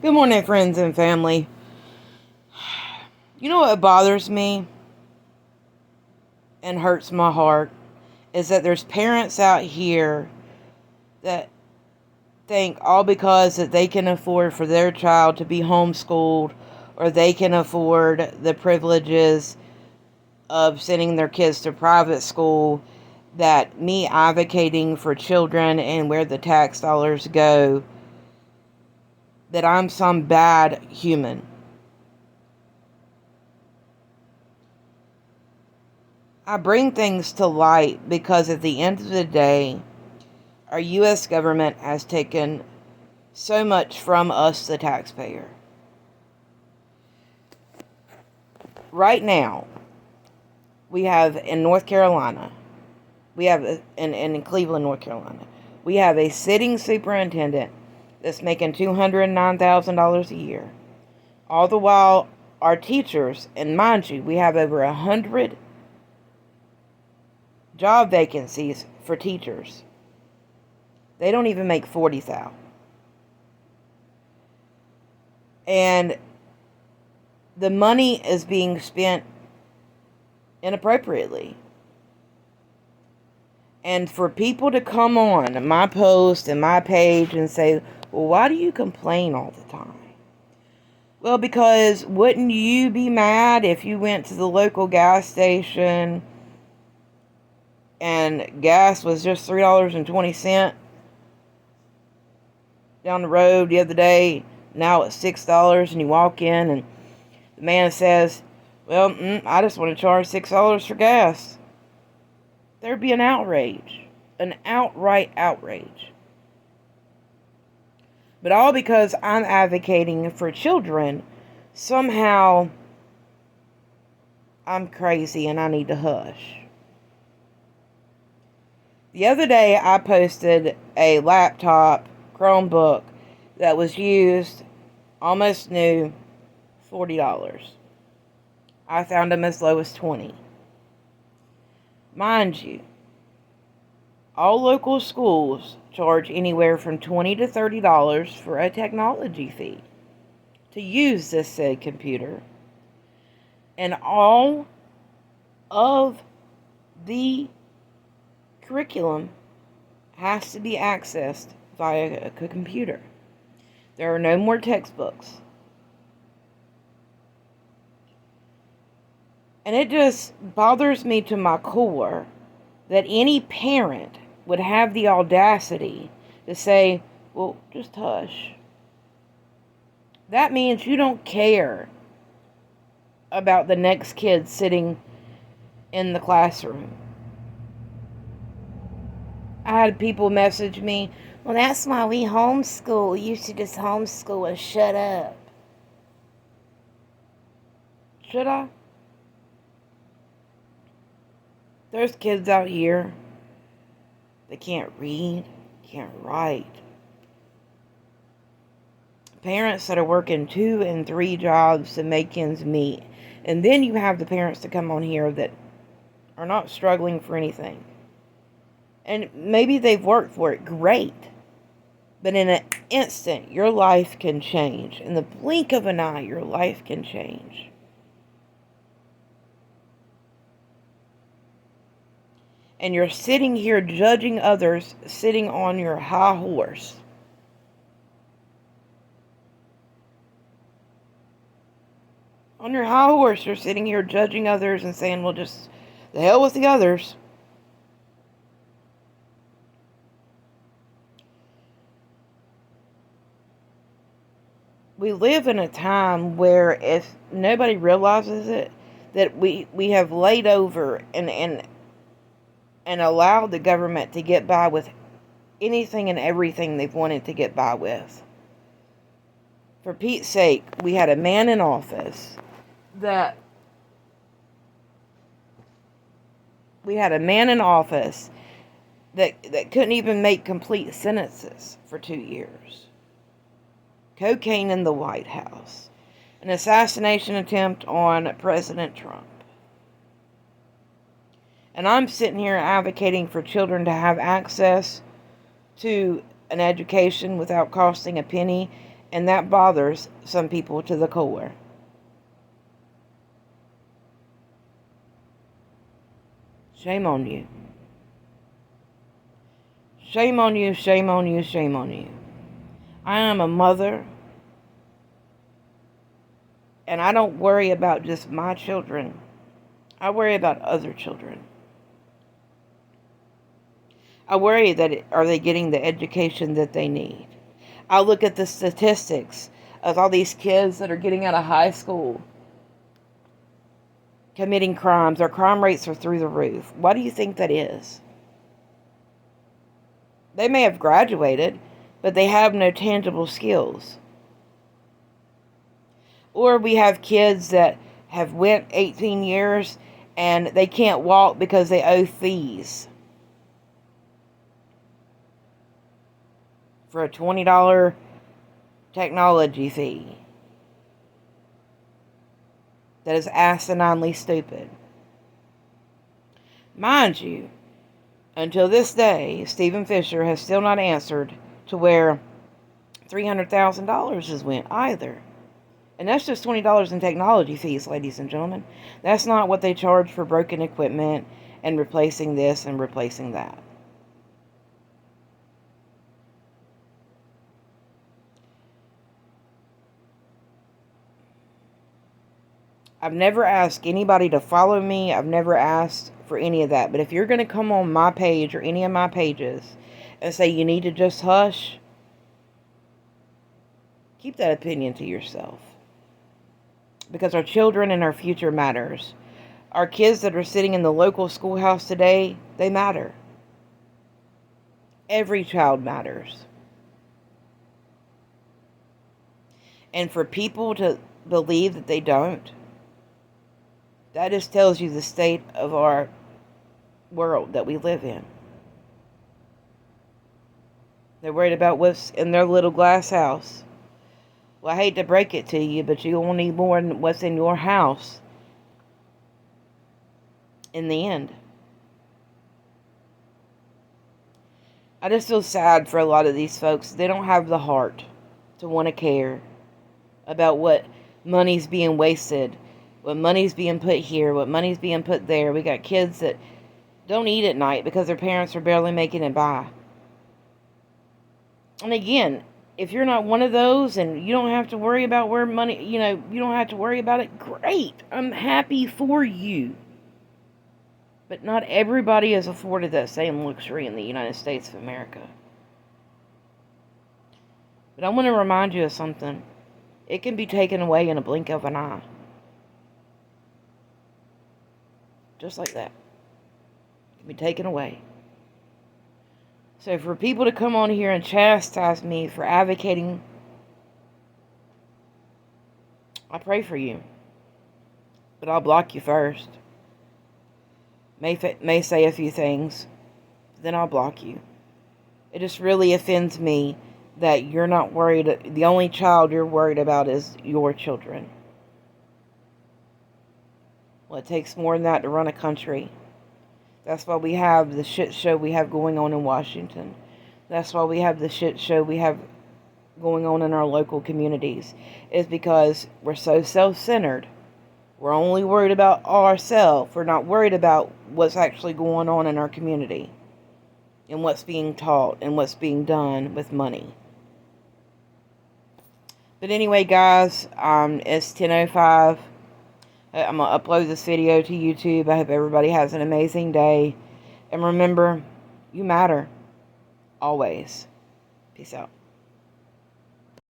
Good morning, friends and family. You know what bothers me and hurts my heart is that there's parents out here that think all because that they can afford for their child to be homeschooled or they can afford the privileges of sending their kids to private school, that me advocating for children and where the tax dollars go, that I'm some bad human. I bring things to light because at the end of the day, our U.S. government has taken so much from us, the taxpayer. Right now, we have in North Carolina, we have in Cleveland, North Carolina, we have a sitting superintendent that's making $209,000 a year. All the while, our teachers, and mind you, we have over 100 job vacancies for teachers. They don't even make $40,000. And the money is being spent inappropriately. And for people to come on my post and my page and say, well, why do you complain all the time? Well, because wouldn't you be mad if you went to the local gas station and gas was just $3.20 down the road the other day? Now it's $6 and you walk in and the man says, well, I just want to charge $6 for gas. There'd be an outrage. An outright outrage. But all because I'm advocating for children, somehow I'm crazy and I need to hush. The other day I posted a laptop, Chromebook, that was used, almost new, $40. I found them as low as $20. Mind you, all local schools charge anywhere from $20 to $30 for a technology fee to use this said computer. And all of the curriculum has to be accessed via a computer. There are no more textbooks. And it just bothers me to my core that any parent would have the audacity to say, well, just hush. That means you don't care about the next kid sitting in the classroom. I had people message me, well, that's why we homeschool. You should just homeschool and shut up. Should I? There's kids out here that can't read, can't write. Parents that are working 2 and 3 jobs to make ends meet. And then you have the parents that come on here that are not struggling for anything. And maybe they've worked for it, great. But in an instant, your life can change. In the blink of an eye, your life can change. And you're sitting here judging others, sitting on your high horse. On your high horse, you're sitting here judging others and saying, well, just the hell with the others. We live in a time where, if nobody realizes it, that we have laid over and allowed the government to get by with anything and everything they've wanted to get by with. For Pete's sake, we had a man in office that couldn't even make complete sentences for 2 years. Cocaine in the White House. An assassination attempt on President Trump. And I'm sitting here advocating for children to have access to an education without costing a penny. And that bothers some people to the core. Shame on you. Shame on you, shame on you, shame on you. I am a mother, and I don't worry about just my children. I worry about other children. I worry that are they getting the education that they need? I look at the statistics of all these kids that are getting out of high school committing crimes. Their crime rates are through the roof. Why do you think that is? They may have graduated, but they have no tangible skills. Or we have kids that have went 18 years and they can't walk because they owe fees for a $20 technology fee. That is asininely stupid. Mind you, until this day, Stephen Fisher has still not answered to where $300,000 has went either. And that's just $20 in technology fees, ladies and gentlemen. That's not what they charge for broken equipment and replacing this and replacing that. I've never asked anybody to follow me. I've never asked for any of that. But if you're going to come on my page or any of my pages and say you need to just hush, keep that opinion to yourself. Because our children and our future matters. Our kids that are sitting in the local schoolhouse today, they matter. Every child matters. And for people to believe that they don't, that just tells you the state of our world that we live in. They're worried about what's in their little glass house. Well, I hate to break it to you, but you will need more than what's in your house in the end. I just feel sad for a lot of these folks. They don't have the heart to want to care about what money's being wasted, what money's being put here, what money's being put there. We got kids that don't eat at night because their parents are barely making it by. And again, if you're not one of those and you don't have to worry about where money, you don't have to worry about it, great. I'm happy for you. But not everybody is afforded that same luxury in the United States of America. But I want to remind you of something. It can be taken away in a blink of an eye. Just like that. It can be taken away. So for people to come on here and chastise me for advocating, I pray for you. But I'll block you first. May say a few things, then I'll block you. It just really offends me that you're not worried. The only child you're worried about is your children. Well, it takes more than that to run a country. That's why we have the shit show we have going on in Washington. That's why we have the shit show we have going on in our local communities. Is because we're so self-centered. We're only worried about ourselves. We're not worried about what's actually going on in our community. And what's being taught and what's being done with money. But anyway, guys, it's 10:05. I'm going to upload this video to YouTube. I hope everybody has an amazing day. And remember, you matter. Always. Peace out.